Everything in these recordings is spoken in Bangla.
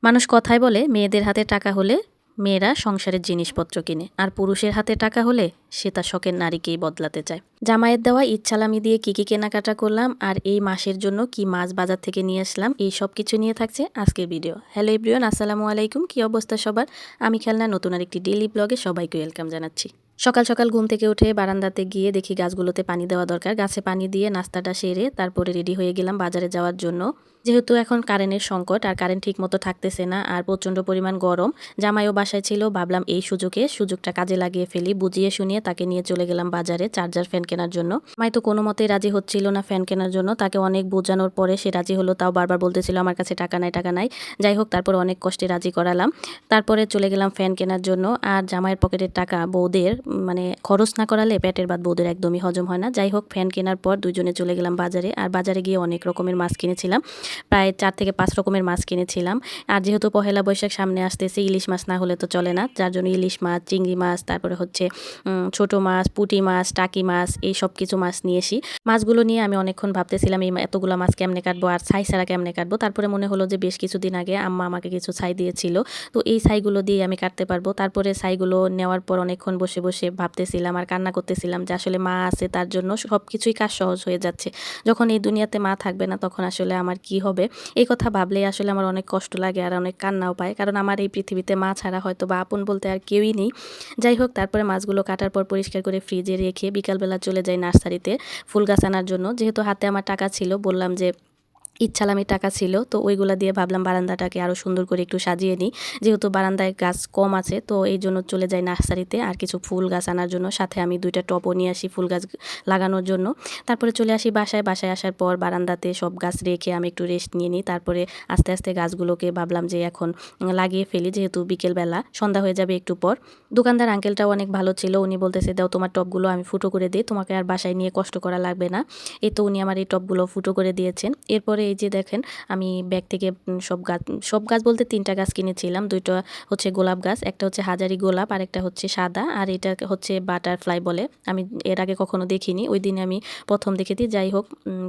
মানুষ কথায় বলে মেয়েদের হাতে টাকা হলে মেয়েরা সংসারের জিনিসপত্র কিনে, আর পুরুষের হাতে টাকা হলে সে তার শখের নারীকেই বদলাতে চায়। জামাইয়ের দেওয়া ইচ্ছালামি দিয়ে কি কি কেনাকাটা করলাম আর এই মাসের জন্য কি মাছ বাজার থেকে নিয়ে আসলাম, এই সব কিছু নিয়ে থাকছে আজকের ভিডিও। হ্যালো এভরিওয়ান, আসসালামু আলাইকুম। কি অবস্থা সবার? আমি খেলনা নতুন আর একটি ডেইলি ব্লগে সবাইকে ওয়েলকাম জানাচ্ছি। সকাল সকাল ঘুম থেকে উঠে বারান্দাতে গিয়ে দেখি গাছগুলোতে পানি দেওয়া দরকার। গাছে পানি দিয়ে নাস্তাটা সেরে তারপরে রেডি হয়ে গেলাম বাজারে যাওয়ার জন্য। যেহেতু এখন কারেন্টের সংকট আর কারেন্ট ঠিক মতো থাকতেছে না আর প্রচণ্ড পরিমাণ গরম, জামাইও বাসায় ছিল, ভাবলাম এই সুযোগটা কাজে লাগিয়ে ফেলি। বুঝিয়ে শুনিয়ে তাকে নিয়ে চলে গেলাম বাজারে চার্জার ফ্যান কেনার জন্য। মাই তো কোনো মতেই রাজি হচ্ছিল না ফ্যান কেনার জন্য। তাকে অনেক বোঝানোর পরে সে রাজি হলো, তাও বারবার বলতেছিল আমার কাছে টাকা নাই টাকা নাই। যাই হোক, তারপর অনেক কষ্টে রাজি করালাম। তারপরে চলে গেলাম ফ্যান কেনার জন্য। আর জামাইয়ের পকেটের টাকা বউদের মানে খরচ না করালে পেটের ভাত বউদের একদমই হজম হয় না। যাই হোক, ফ্যান কেনার পর দুজনে চলে গেলাম বাজারে। আর বাজারে গিয়ে অনেক রকমের মাছ কিনেছিলাম, প্রায় 4 থেকে 5 রকমের মাছ কিনেছিলাম। আর যেহেতু পহেলা বৈশাখ সামনে আসতেছে, ইলিশ মাছ না হলে তো চলে না, যার জন্য ইলিশ মাছ, চিংড়ি মাছ, তারপরে হচ্ছে ছোট মাছ, পুঁটি মাছ, টাকি মাছ, এই সব কিছু মাছ নিয়ে এসি। মাছগুলো নিয়ে আমি অনেকক্ষণ ভাবতেছিলাম এই এতগুলো মাছ কেমনে কাটবো আর ছাই ছাড়া কেমনে কাটবো। তারপরে মনে হলো যে বেশ কিছুদিন আগে আম্মা আমাকে কিছু ছাই দিয়েছিল, তো এই ছাইগুলো দিয়ে আমি কাটতে পারবো। তারপরে ছাইগুলো নেওয়ার পর অনেকক্ষণ বসে বসে ভাবতেছিলাম আর কান্না করতেছিলাম যে আসলে মা আছে, তার জন্য সব কিছুই কাজ সহজ হয়ে যাচ্ছে। যখন এই দুনিয়াতে মা থাকবে না তখন আসলে আমার কি হবে, এই কথা ভাবলেই আসলে আমার অনেক কষ্ট লাগে আর অনেক কান্নাও পায়, কারণ আমার এই পৃথিবীতে মা ছাড়া হয়তো বা আপন বলতে আর কেউই নেই। যাই হোক, তারপরে মাছগুলো কাটার পর পরিষ্কার করে ফ্রিজে রেখে বিকালবেলা চলে যাই নার্সারিতে ফুল গাছ আনার জন্য। যেহেতু হাতে আমার টাকা ছিল, বললাম যে ইচ্ছালামি টাকা ছিল, তো ওইগুলা দিয়ে ভাবলাম বারান্দাটাকে আরও সুন্দর করে একটু সাজিয়ে নিই। যেহেতু বারান্দায় গাছ কম আছে, তো এই জন্য চলে যাই নার্সারিতে আর কিছু ফুল গাছ আনার জন্য। সাথে আমি 2টা টবও নিয়ে আসি ফুল গাছ লাগানোর জন্য। তারপরে চলে আসি বাসায়। বাসায় আসার পর বারান্দাতে সব গাছ রেখে আমি একটু রেস্ট নিয়ে নিই। তারপরে আস্তে আস্তে গাছগুলোকে ভাবলাম যে এখন লাগিয়ে ফেলি, যেহেতু বিকেলবেলা সন্ধ্যা হয়ে যাবে একটু পর। দোকানদার আঙ্কেলটাও অনেক ভালো ছিল, উনি বলতেছে দাও তোমার টবগুলো আমি ফুটো করে দিই, তোমাকে আর বাসায় নিয়ে কষ্ট করা লাগবে না। এই তো উনি আমার এই টবগুলো ফুটো করে দিয়েছেন। এরপরে এই যে দেখেন, আমি ব্যাগ থেকে সব গাছ বলতে 3টা গাছ কিনেছিলাম। 2টা হচ্ছে গোলাপ গাছ, একটা হচ্ছে হাজারি গোলাপ আর একটা হচ্ছে সাদা, আর এটা হচ্ছে বাটারফ্লাই বলে। আমি এর আগে কখনো দেখিনি, ওই দিনে আমি প্রথম দেখেছি। যাই হোক,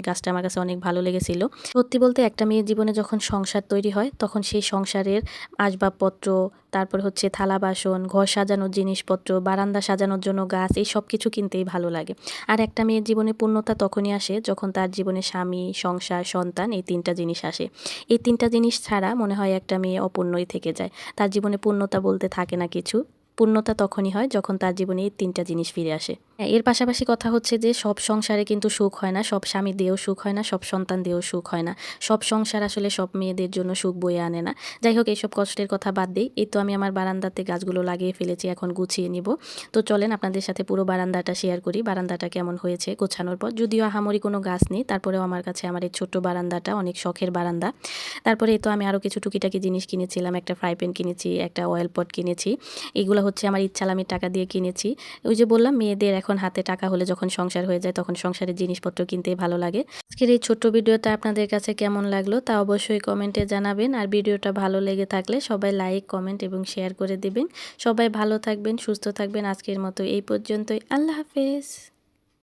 গাছটা আমার কাছে অনেক ভালো লেগেছিল। সত্যি বলতে একটা মেয়ের জীবনে যখন সংসার তৈরি হয় তখন সেই সংসারের আসবাবপত্র, তারপর হচ্ছে থালা বাসন, ঘর সাজানোর জিনিসপত্র, বারান্দা সাজানোর জন্য গাছ, এই সব কিছু কিনতেই ভালো লাগে। আর একটা মেয়ের জীবনে পূর্ণতা তখনই আসে যখন তার জীবনে স্বামী, সংসার, সন্তান, এই 3টা জিনিস আসে। এই 3টা জিনিস ছাড়া মনে হয় একটা মেয়ে অপূর্ণই থেকে যায়, তার জীবনে পূর্ণতা বলতে থাকে না কিছু। পূর্ণতা তখনই হয় যখন তার জীবনে এই 3টা জিনিস ফিরে আসে। হ্যাঁ, এর পাশাপাশি কথা হচ্ছে যে সব সংসারে কিন্তু সুখ হয় না, সব স্বামী দিয়েও সুখ হয় না, সব সন্তান দিয়েও সুখ হয় না। সব সংসার আসলে সব মেয়েদের জন্য সুখ বয়ে আনে না। যাই হোক, এইসব কষ্টের কথা বাদ দিই। এই তো আমি আমার বারান্দাতে গাছগুলো লাগিয়ে ফেলেছি, এখন গুছিয়ে নিব। তো চলেন আপনাদের সাথে পুরো বারান্দাটা শেয়ার করি, বারান্দাটা কেমন হয়েছে গোছানোর পর। যদিও আহামরি কোনো গাছ নেই, তারপরেও আমার কাছে আমার এই ছোট্ট বারান্দাটা অনেক শখের বারান্দা। তারপরে এই তো আমি আরও কিছু টুকিটাকি জিনিস কিনেছিলাম, একটা ফ্রাই প্যান কিনেছি, একটা অয়েল পট কিনেছি। এগুলো হচ্ছে আমার ইচ্ছালামির টাকা দিয়ে কিনেছি। ওই যে বললাম, মেয়েদের এখন হাতে টাকা হলে যখন সংসার হয়ে যায় তখন সংসারের জিনিসপত্র কিনতেই ভালো লাগে। আজকের এই ছোট্ট ভিডিওটা আপনাদের কাছে কেমন লাগলো তা অবশ্যই কমেন্টে জানাবেন। আর ভিডিওটা ভালো লেগে থাকলে সবাই লাইক, কমেন্ট এবং শেয়ার করে দিবেন। সবাই ভালো থাকবেন, সুস্থ থাকবেন। আজকের মতো এই পর্যন্তই। আল্লাহ হাফেজ।